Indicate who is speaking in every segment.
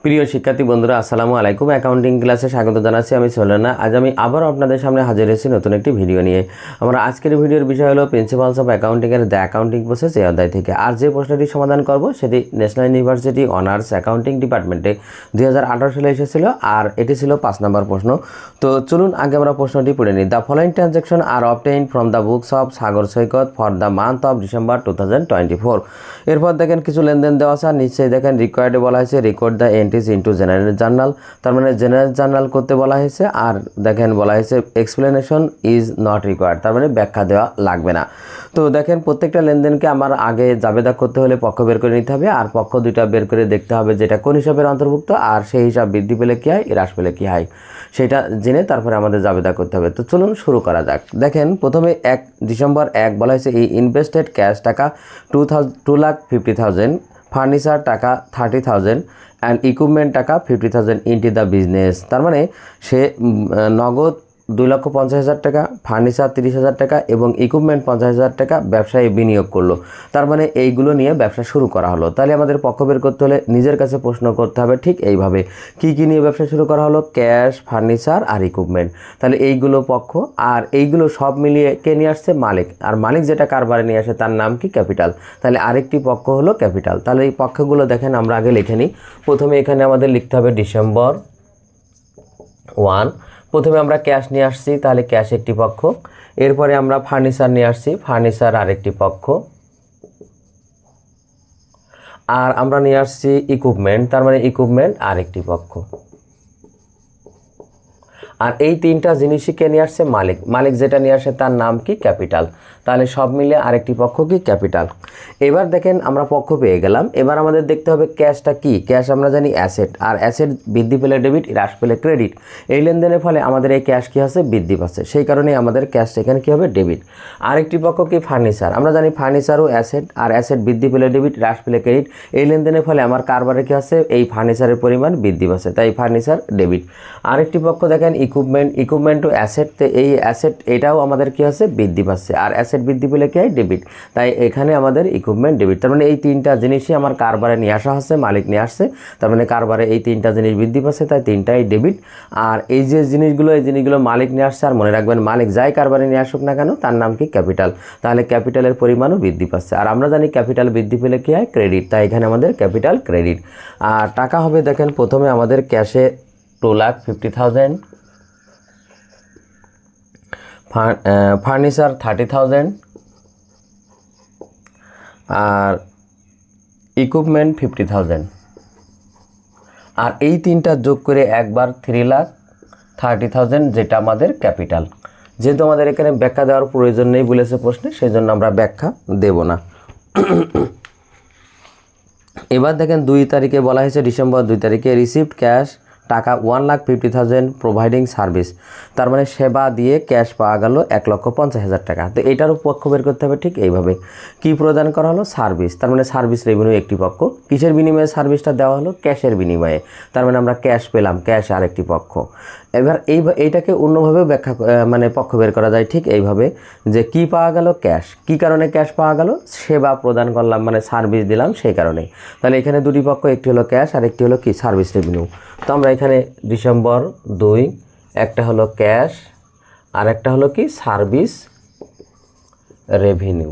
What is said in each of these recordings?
Speaker 1: প্রিয় শিক্ষার্থী বন্ধুরা আসসালামু আলাইকুম। অ্যাকাউন্টিং ক্লাসে স্বাগত জানাচ্ছি। আমি সোলেনা। আজ আমি আবারও আপনাদের সামনে হাজির হয়েছি নতুন একটি ভিডিও নিয়ে। আমরা আজকের ভিডিওর বিষয় হলো প্রিন্সিপালস অফ অ্যাকাউন্টিংয়ের দ্য অ্যাকাউন্টিং প্রসেস এই অধ্যায় থেকে। আর যে প্রশ্নটি সমাধান করব সেটি ন্যাশনাল ইউনিভার্সিটি অনার্স অ্যাকাউন্টিং ডিপার্টমেন্টে 2018 সালে এসেছিল, আর এটি ছিল 5 নম্বর প্রশ্ন। তো চলুন আগে আমরা প্রশ্নটি পড়ে নিই। The following transaction are obtained from the books of Sagar Saikat for the month of December 2024। এরপর দেখেন কিছু লেনদেন দেওয়া আছে, আর নিশ্চয়ই দেখেন রিকোয়ার্ডে বলা হয়েছে record the entries into general journal, তার মানে জেনারেল জার্নাল করতে বলা হয়েছে। আর দেখেন বলা হয়েছে এক্সপ্লেনেশন ইজ নট রিকোয়ার্ড, তার মানে ব্যাখ্যা দেওয়া লাগবে না। তো দেখেন প্রত্যেকটা লেনদেনকে আমার আগে জাবেদা করতে হলে পক্ষ বের করে নিতে হবে, আর পক্ষ দুইটা বের করে দেখতে হবে যেটা কোন হিসাবের অন্তর্ভুক্ত, আর সেই হিসাব বৃদ্ধি পেলে কী হয়, হ্রাস পেলে কী হয়, সেটা জেনে তারপরে আমাদের জাবেদা করতে হবে। তো চলুন শুরু করা যাক। দেখেন প্রথমে 1 ডিসেম্বর 1 বলা হয়েছে এই ইনভেস্টেড ক্যাশ টাকা 2,50,000, ফার্নিচার টাকা 30,000 অ্যান্ড ইকুইপমেন্ট টাকা 50,000 ইনটু দ্য বিজনেস। তার মানে সে নগদ 2,50,000 টাকা, ফার্নিচার 30,000 টাকা এবং ইকুইপমেন্ট 50,000 টাকা ব্যবসায় বিনিয়োগ করলো। তার মানে এইগুলো নিয়ে ব্যবসা শুরু করা হলো। তাহলে আমাদের পক্ষ বের করতে হলে নিজের কাছে প্রশ্ন করতে হবে ঠিক এইভাবে, কি কি নিয়ে ব্যবসা শুরু করা হলো, ক্যাশ, ফার্নিচার আর ইকুইপমেন্ট। তাহলে এইগুলো পক্ষ, আর এইগুলো সব মিলিয়ে কে নিয়ে আসছে, মালিক। আর মালিক যেটা কারবারে নিয়ে আসে তার নাম কি, ক্যাপিটাল। তাহলে আরেকটি পক্ষ হলো ক্যাপিটাল। তাহলে এই পক্ষগুলো দেখেন আমরা আগে লিখে নিই। প্রথমে এখানে আমাদের লিখতে হবে ডিসেম্বর 1। প্রথমে আমরা ক্যাশ নিয়ে আসছি, তাহলে ক্যাশ একটি পক্ষ। এরপরে আমরা ফার্নিচার নিয়ে আসছি, ফার্নিচার আরেকটি পক্ষ। আর আমরা নিয়ে আসছি ইকুইপমেন্ট, তার মানে ইকুইপমেন্ট আরেকটি পক্ষ। আর এই তিনটা জিনিসই কে নিয়ে আসছে, মালিক। মালিক যেটা নিয়ে আসে তার নাম কি, ক্যাপিটাল। তাহলে সব মিলে আরেকটি পক্ষ কি, ক্যাপিটাল। এবার দেখেন আমরা পক্ষ পেয়ে গেলাম। এবার আমাদের দেখতে হবে ক্যাশটা কি। ক্যাশ আমরা জানি অ্যাসেট, আর অ্যাসেট বৃদ্ধি পেলে ডেবিট, হ্রাস পেলে ক্রেডিট। এই লেনদেনের ফলে আমাদের এই ক্যাশ কি আছে, বৃদ্ধি পাচ্ছে। সেই কারণে আমাদের ক্যাশ এখানে কী হবে, ডেবিট। আরেকটি পক্ষ কি, ফার্নিচার। আমরা জানি ফার্নিচারও অ্যাসেট, আর অ্যাসেট বৃদ্ধি পেলে ডেবিট, হ্রাস পেলে ক্রেডিট। এই লেনদেনের ফলে আমার কারবারে কী আছে, এই ফার্নিচারের পরিমাণ বৃদ্ধি পাচ্ছে, তাই ফার্নিচার ডেবিট। আরেকটি পক্ষ দেখেন ইকুইপমেন্ট, ইকুইপমেন্ট টু অ্যাসেট। তো এই অ্যাসেট এটাও আমাদের কী আছে, বৃদ্ধি পাচ্ছে, আর অ্যাসেট বৃদ্ধি পেলে কী হয়, ডেবিট। তাই এখানে আমাদের ইকুইপমেন্ট ডেবিট। তার মানে এই তিনটা জিনিসই আমার কারবারে নিয়ে আসা হচ্ছে, মালিক নিয়ে আসছে। তার মানে কারবারে এই তিনটা জিনিস বৃদ্ধি পাচ্ছে, তাই তিনটাই ডেবিট। আর এই যে জিনিসগুলো, এই জিনিসগুলো মালিক নিয়ে আসছে। আর মনে রাখবেন মালিক যাই কারবারে নিয়ে আসুক না কেন তার নাম কি, ক্যাপিটাল। তাহলে ক্যাপিটালের পরিমাণও বৃদ্ধি পাচ্ছে, আর আমরা জানি ক্যাপিটাল বৃদ্ধি পেলে কী হয়, ক্রেডিট। তাই এখানে আমাদের ক্যাপিটাল ক্রেডিট। আর টাকা হবে দেখেন প্রথমে আমাদের ক্যাশে 2,50,000, ফার্নিচার 30,000, আর ইকুইপমেন্ট 50,000। আর এই তিনটা যোগ করে একবার 3,30,000, যেটা আমাদের ক্যাপিটাল। যেহেতু আমাদের এখানে ব্যাখ্যা দেওয়ার প্রয়োজন নেই বলেছে প্রশ্নে, সেই জন্য আমরা ব্যাখ্যা দেব না। এবার দেখেন 2 তারিখে বলা হয়েছে, ডিসেম্বর 2 তারিখে রিসিভড ক্যাশ টাকা 1,50,000 প্রোভাইডিং সার্ভিস। তার মানে সেবা দিয়ে ক্যাশ পাওয়া গেল 1,50,000 টাকা। তো এটারও পক্ষ বের করতে হবে ঠিক এইভাবে। কি প্রদান করা হলো, সার্ভিস। তার মানে সার্ভিস রেভিনিউ একটি পক্ষ। কিসের বিনিময়ে সার্ভিসটা দেওয়া হলো, ক্যাশের বিনিময়ে। তার মানে আমরা ক্যাশ পেলাম, ক্যাশ আরেকটি পক্ষ। এবার এইটাকে অন্যভাবে ব্যাখ্যা মানে পক্ষ বের করা যায় ঠিক এইভাবে, যে কি পাওয়া গেল, ক্যাশ। কি কারণে ক্যাশ পাওয়া গেল, সেবা প্রদান করলাম মানে সার্ভিস দিলাম সেই কারণে। তাহলে এখানে দুটি পক্ষ, একটি হলো ক্যাশ আর একটি হলো কি, সার্ভিস রেভিনিউ। তো আমরা এখানে ডিসেম্বর 2, একটা হলো ক্যাশ আর একটা হলো কি, সার্ভিস রেভিনিউ।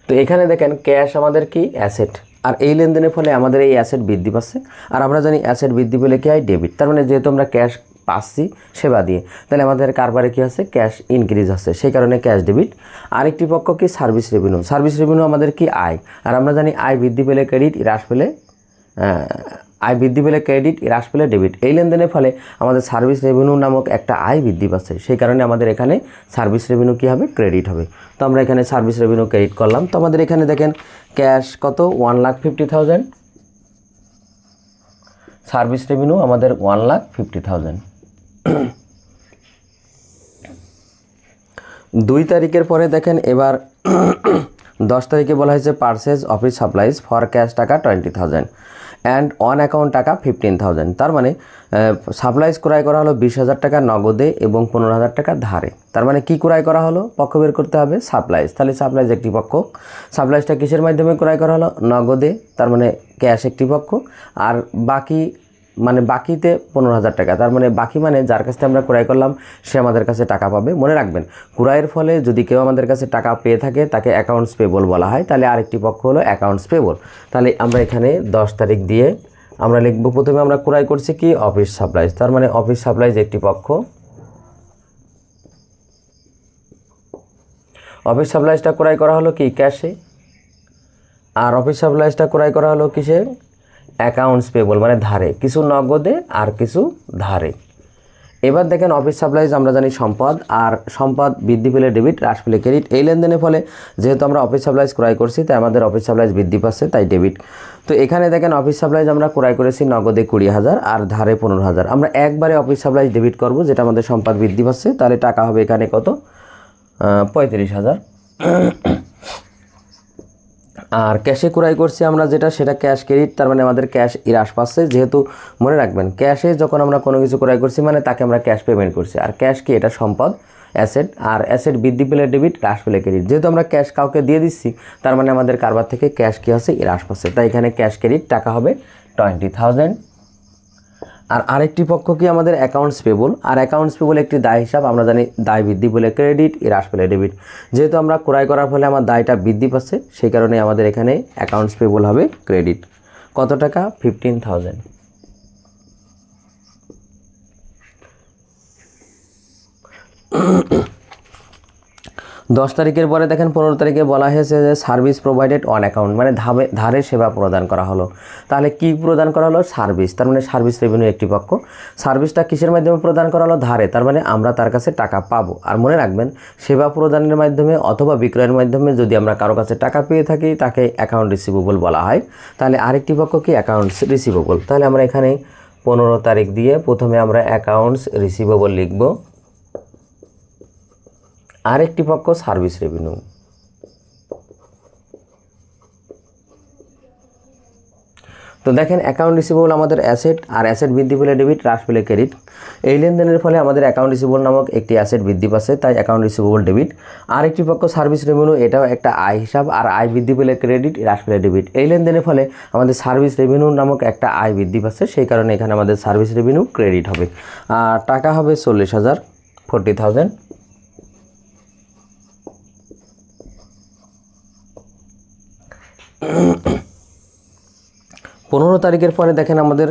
Speaker 1: তো এখানে দেখেন ক্যাশ আমাদের কি, অ্যাসেট। আর এই লেনদেনের ফলে আমাদের এই অ্যাসেট বৃদ্ধি পাচ্ছে, আর আমরা জানি অ্যাসেট বৃদ্ধি পেলে কী হয়, ডেবিট। তার মানে যেহেতু আমরা ক্যাশ পাচ্ছি সেবা দিয়ে, তাহলে আমাদের কারবারে কী আছে, ক্যাশ ইনক্রিজ আছে, সেই কারণে ক্যাশ ডেবিট। আরেকটি পক্ষ কি, সার্ভিস রেভিনিউ। সার্ভিস রেভিনিউ আমাদের কি, আয়। আর আমরা জানি আয় বৃদ্ধি পেলে ক্রেডিট, হ্রাস পেলে আয় বৃদ্ধি পেলে ক্রেডিট, হ্রাস পেলে ডেবিট। এই লেনদেনের ফলে আমাদের সার্ভিস রেভিনিউ নামক একটা আয় বৃদ্ধি পাচ্ছে, সেই কারণে আমাদের এখানে সার্ভিস রেভিনিউ কী হবে, ক্রেডিট হবে। তো আমরা এখানে সার্ভিস রেভিনিউ ক্রেডিট করলাম। তো আমাদের এখানে দেখেন ক্যাশ কত, 1,50,000, সার্ভিস রেভিনিউ আমাদের 1,50,000। 2 তারিখের পরে দেখেন এবার 10 তারিখে বলা হয়েছে purchase office supplies for cash টাকা 20,000। অ্যান্ড অন অ্যাকাউন্ট টাকা 15,000। তার মানে সাপ্লাইজ ক্রয় করা হলো 20,000 টাকা নগদে এবং 15,000 টাকা ধারে। তার মানে কি ক্রয় করা হলো, পক্ষ বের করতে হবে সাপ্লাইজ। তাহলে সাপ্লাইজ একটি পক্ষ, সাপ্লাইজটা কিসের মাধ্যমে ক্রয় করা হলো, নগদে, তার মানে ক্যাশ একটি পক্ষ। আর বাকি মানে বাকিতে 15,000 টাকা, তার মানে বাকি মানে যার কাছ থেকে আমরা ক্রয় করলাম সে আমাদের কাছে টাকা পাবে। মনে রাখবেন ক্রয়ের ফলে যদি কেউ আমাদের কাছে টাকা পেয়ে থাকে তাকে অ্যাকাউন্টস পেবল বলা হয়। তাহলে আরেকটি পক্ষ হলো অ্যাকাউন্টস পেবল। তাহলে আমরা এখানে 10 তারিখ দিয়ে আমরা লিখব, প্রথমে আমরা ক্রয় করছি কি অফিস সাপ্লাইজ, তার মানে অফিস সাপ্লাইজ একটি পক্ষ। অফিস সাপ্লাইজটা ক্রয় করা হলো কি ক্যাশে, আর অফিস সাপ্লাইজটা ক্রয় করা হলো কিসে, অ্যাকাউন্টস পেবল মানে ধারে, কিছু নগদে আর কিছু ধারে। এবার দেখেন অফিস সাপ্লাইজ আমরা জানি সম্পদ, আর সম্পদ বৃদ্ধি পেলে ডেবিট, হ্রাস পেলে ক্রেডিট। এই লেনদেনের ফলে যেহেতু আমরা অফিস সাপ্লাইজ ক্রয় করছি তাই আমাদের অফিস সাপ্লাইজ বৃদ্ধি পাচ্ছে, তাই ডেবিট। তো এখানে দেখেন অফিস সাপ্লাইজ আমরা ক্রয় করেছি নগদে 20,000 আর ধারে 15,000। আমরা একবারে অফিস সাপ্লাইজ ডেবিট করব, যেটা আমাদের সম্পদ বৃদ্ধি পাচ্ছে। তাহলে টাকা হবে এখানে কত, 35,000। আর ক্যাশে ক্রয় করছি আমরা যেটা, সেটা ক্যাশ ক্রেডিট, তার মানে আমাদের ক্যাশ হ্রাস পাচ্ছে। যেহেতু মনে রাখবেন ক্যাশে যখন আমরা কোনো কিছু ক্রয় করছি মানে তাকে আমরা ক্যাশ পেমেন্ট করছি। আর ক্যাশ কি, এটা সম্পদ, অ্যাসেট। আর অ্যাসেট বৃদ্ধি পেলে ডেবিট, হ্রাস পেলে ক্রেডিট। যেহেতু আমরা ক্যাশ কাউকে দিয়ে দিচ্ছি তার মানে আমাদের কারবার থেকে ক্যাশ কী আছে, হ্রাস পাচ্ছে। তাই এখানে ক্যাশ ক্রেডিট টাকা হবে 20,000। আর আরেকটি পক্ষ কি আমাদের অ্যাকাউন্টস পেবল। আর অ্যাকাউন্টস পেবল একটি দায় হিসাব, আমরা জানি দায় বৃদ্ধি পেলে ক্রেডিট, হ্রাস পেলে ডেবিট। যেহেতু আমরা ক্রয় করার ফলে আমার দায়টা বৃদ্ধি পাচ্ছে সেই কারণে আমাদের এখানে অ্যাকাউন্টস পেবল হবে ক্রেডিট। কত টাকা, 15,000। 10 তারিখের পরে দেখেন 15 তারিখে বলা হয়েছে যে সার্ভিস প্রোভাইডেড অন অ্যাকাউন্ট, মানে ধারে সেবা প্রদান করা হলো। তাহলে কি প্রদান করা হলো, সার্ভিস, তার মানে সার্ভিস রেভিনিউ একটি পক্ষ। সার্ভিসটা কিসের মাধ্যমে প্রদান করা হলো, ধারে, তার মানে আমরা তার কাছে টাকা পাবো। আর মনে রাখবেন সেবা প্রদানের মাধ্যমে অথবা বিক্রয়ের মাধ্যমে যদি আমরা কারো কাছে টাকা পেয়ে থাকি তাকে অ্যাকাউন্ট রিসিভেবল বলা হয়। তাহলে আরেকটি পক্ষ কি অ্যাকাউন্টস রিসিভেবল। তাহলে আমরা এখানে 15 তারিখ দিয়ে প্রথমে আমরা অ্যাকাউন্টস রিসিভেবল লিখব। আরেকটি পক্ষ সার্ভিস রেভিনিউ। তো দেখেন অ্যাকাউন্ট রিসিভেবল আমাদের অ্যাসেট, আর অ্যাসেট বৃদ্ধি পেলে ডেবিট, হ্রাস পেলে ক্রেডিট। এই লেনদেনের ফলে আমাদের অ্যাকাউন্ট রিসিভেবল নামক একটি অ্যাসেট বৃদ্ধি পাচ্ছে, তাই অ্যাকাউন্ট রিসিভেবল ডেবিট। আরেকটি পক্ষ সার্ভিস রেভিনিউ, এটাও একটা আয় হিসাব, আর আয় বৃদ্ধি পেলে ক্রেডিট, হ্রাস পেলে ডেবিট। এই লেনদেনের ফলে আমাদের সার্ভিস রেভিনিউ নামক একটা আয় বৃদ্ধি পাচ্ছে, সেই কারণে এখানে আমাদের সার্ভিস রেভিনিউ ক্রেডিট হবে। আর টাকা হবে 40,000, 40,000। 15 তারিখের পরে দেখেন আমাদের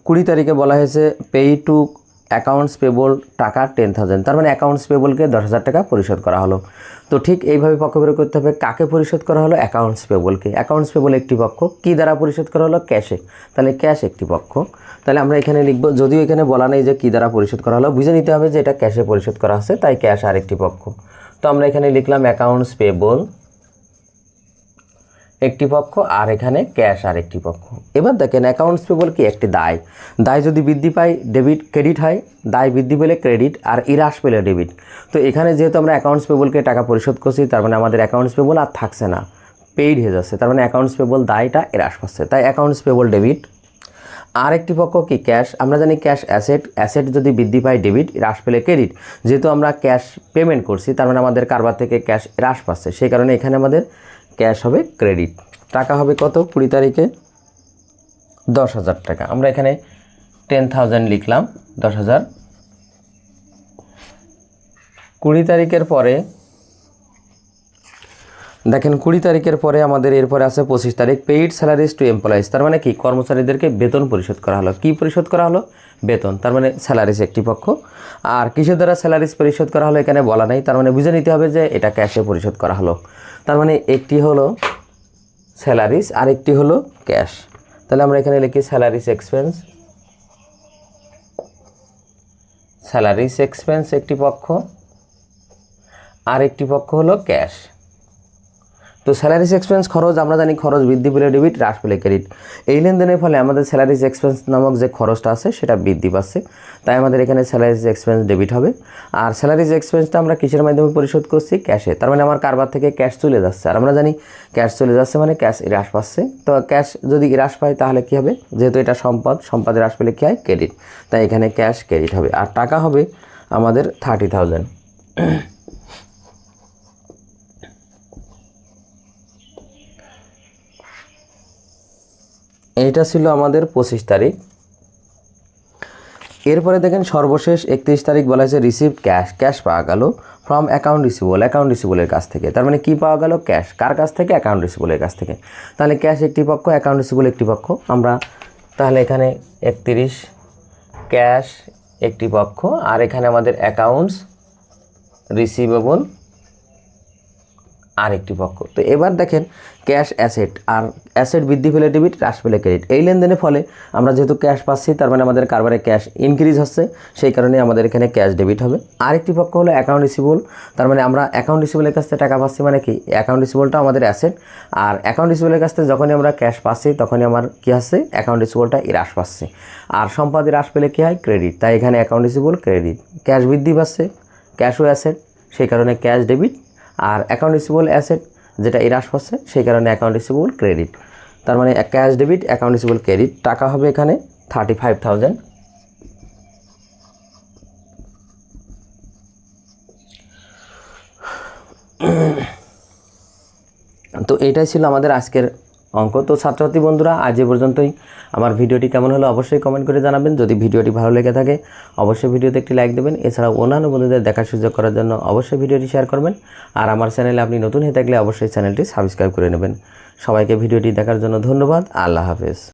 Speaker 1: 20 তারিখে বলা হয়েছে পে টু অ্যাকাউন্টস পেবল টাকা 10,000, তার মানে অ্যাকাউন্টস পেবলকে 10,000 টাকা পরিশোধ করা হলো। তো ঠিক এইভাবে পক্ষ বের করতে হবে, কাকে পরিশোধ করা হলো, অ্যাকাউন্টস পেবলকে। অ্যাকাউন্টস পেবল একটি পক্ষ, কী দ্বারা পরিশোধ করা হলো, ক্যাশে। তাহলে ক্যাশ একটি পক্ষ। তাহলে আমরা এখানে লিখব, যদিও এখানে বলা নেই যে কী দ্বারা পরিশোধ করা হলো, বুঝে নিতে হবে যে এটা ক্যাশে পরিশোধ করা আছে, তাই ক্যাশ আরেকটি পক্ষ। তো আমরা এখানে লিখলাম অ্যাকাউন্টস পেবল একটি পক্ষ, আর এখানে ক্যাশ আরেকটি পক্ষ। এবার দেখেন অ্যাকাউন্টস পেবল কি, একটি দায়। দায় যদি বৃদ্ধি পায় ডেবিট, ক্রেডিট হয়, দায় বৃদ্ধি পেলে ক্রেডিট, আর হ্রাস পেলে ডেবিট। তো এখানে যেহেতু আমরা অ্যাকাউন্টস পেবলকে টাকা পরিশোধ করছি তার মানে আমাদের অ্যাকাউন্টস পেবল আর থাকছে না, পেইড হয়ে যাচ্ছে, তার মানে অ্যাকাউন্টস পেবল দায়টা হ্রাস পাচ্ছে, তাই অ্যাকাউন্টস পেবল ডেবিট। আরেকটি পক্ষ কি, ক্যাশ। আমরা জানি ক্যাশ অ্যাসেট, অ্যাসেট যদি বৃদ্ধি পায় ডেবিট, হ্রাস পেলে ক্রেডিট। যেহেতু আমরা ক্যাশ পেমেন্ট করছি তার মানে আমাদের কারবার থেকে ক্যাশ হ্রাস পাচ্ছে, সেই কারণে এখানে আমাদের ক্যাশ হবে ক্রেডিট। টাকা হবে কত, 20 তারিখে 10,000 টাকা। আমরা এখানে 10,000 লিখলাম, 10,000। 20 তারিখের পরে দেখেন 20 তারিখের পরে আমাদের এরপরে আছে 25 তারিখ পেইড স্যালারিজ টু এমপ্লয়িজ, তার মানে কি, কর্মচারীদেরকে বেতন পরিশোধ করা হলো। কি পরিশোধ করা হলো, বেতন, তার মানে স্যালারিজ একটি পক্ষ। আর কিসের দ্বারা স্যালারিজ পরিশোধ করা হলো এখানে বলা নেই, তার মানে বুঝে নিতে হবে যে এটা ক্যাশে পরিশোধ করা হলো। তার মানে একটি হলো স্যালারিজ আর একটি হলো ক্যাশ। তাহলে আমরা এখানে লিখি স্যালারিজ এক্সপেন্স, স্যালারিজ এক্সপেন্স একটি পক্ষ, আর একটি পক্ষ হলো ক্যাশ। তো স্যালারিজ এক্সপেন্স খরচ আমরা জানি খরচ বৃদ্ধি পেলে ডেবিট, হ্রাস পেলে ক্রেডিট। এই লেনদেনের ফলে আমাদের স্যালারিজ এক্সপেন্স নামক যে খরচটা আছে সেটা বৃদ্ধি পাচ্ছে, তাই আমাদের এখানে স্যালারিজ এক্সপেন্স ডেবিট হবে। আর স্যালারিজ এক্সপেন্সটা আমরা কিসের মাধ্যমে পরিশোধ করছি? ক্যাশে। তার মানে আমার কারবার থেকে ক্যাশ চলে যাচ্ছে, আর আমরা জানি ক্যাশ চলে যাচ্ছে মানে ক্যাশ হ্রাস পাচ্ছে। তো ক্যাশ যদি হ্রাস পায় তাহলে কী হবে? যেহেতু এটা সম্পদ হ্রাস পেলে কী হয়? ক্রেডিট। তাই এখানে ক্যাশ ক্রেডিট হবে, আর টাকা হবে আমাদের 30,000। এইটা ছিল আমাদের 25 তারিখ। এরপরে দেখেন সর্বশেষ 31 তারিখ বলা হয়েছে রিসিভ ক্যাশ পাওয়া গেল ফ্রম অ্যাকাউন্ট রিসিভেবলের কাছ থেকে। তার মানে কি পাওয়া গেল? ক্যাশ। কার কাছ থেকে? অ্যাকাউন্ট রিসিভেবলের কাছ থেকে। তাহলে ক্যাশ একটি পক্ষ, অ্যাকাউন্ট রিসিভেবল একটি পক্ষ। আমরা তাহলে এখানে 31 ক্যাশ একটি পক্ষ, আর এখানে আমাদের অ্যাকাউন্টস রিসিভেবল আরেকটি পক্ষ। তো এবার দেখেন ক্যাশ অ্যাসেট, আর অ্যাসেট বৃদ্ধি পেলে ডেবিট, হ্রাস পেলে ক্রেডিট। এই লেনদেনের ফলে আমরা যেহেতু ক্যাশ পাচ্ছি, তার মানে আমাদের কারবারে ক্যাশ ইনক্রিজ হচ্ছে, সেই কারণে আমাদের এখানে ক্যাশ ডেবিট হবে। আরেকটি পক্ষ হলো অ্যাকাউন্ট রিসিভেবল। তার মানে আমরা অ্যাকাউন্ট রিসিভেবলের কাছ থেকে টাকা পাচ্ছি, মানে কি অ্যাকাউন্ট রিসিভেবলটা আমাদের অ্যাসেট, আর অ্যাকাউন্ট রিসিভেবলের কাছ থেকে যখনই আমরা ক্যাশ পাচ্ছি তখনই আমার কী আসছে? অ্যাকাউন্ট রিসিভেবলটা হ্রাস পাচ্ছে, আর সম্পদ হ্রাস পেলে কী হয়? ক্রেডিট। তাই এখানে অ্যাকাউন্ট রিসিভেবল ক্রেডিট। ক্যাশ বৃদ্ধি পাচ্ছে, ক্যাশও অ্যাসেট, সেই কারণে ক্যাশ ডেবিট, আর অ্যাকাউন্ট রিসিভেবল অ্যাসেট যেটা হ্রাস পাচ্ছে, সেই কারণে অ্যাকাউন্ট রিসিভেবল ক্রেডিট। তার মানে cash debit, account receivable credit. টাকা হবে এখানে 35,000। তো এইটাই ছিল আমাদের আজকের অঙ্ক। তো ছাত্রছাত্রী বন্ধুরা, আজ এ পর্যন্তই। আমার ভিডিওটি কেমন হলো অবশ্যই কমেন্ট করে জানাবেন। যদি ভিডিওটি ভালো লেগে থাকে অবশ্যই ভিডিওতে একটি লাইক দেবেন। এছাড়াও অন্যান্য বন্ধুদের দেখার সুযোগ করার জন্য অবশ্যই ভিডিওটি শেয়ার করবেন। আর আমার চ্যানেলে আপনি নতুন হয়ে থাকলে অবশ্যই চ্যানেলটি সাবস্ক্রাইব করে নেবেন। সবাইকে ভিডিওটি দেখার জন্য ধন্যবাদ। আল্লাহ হাফেজ।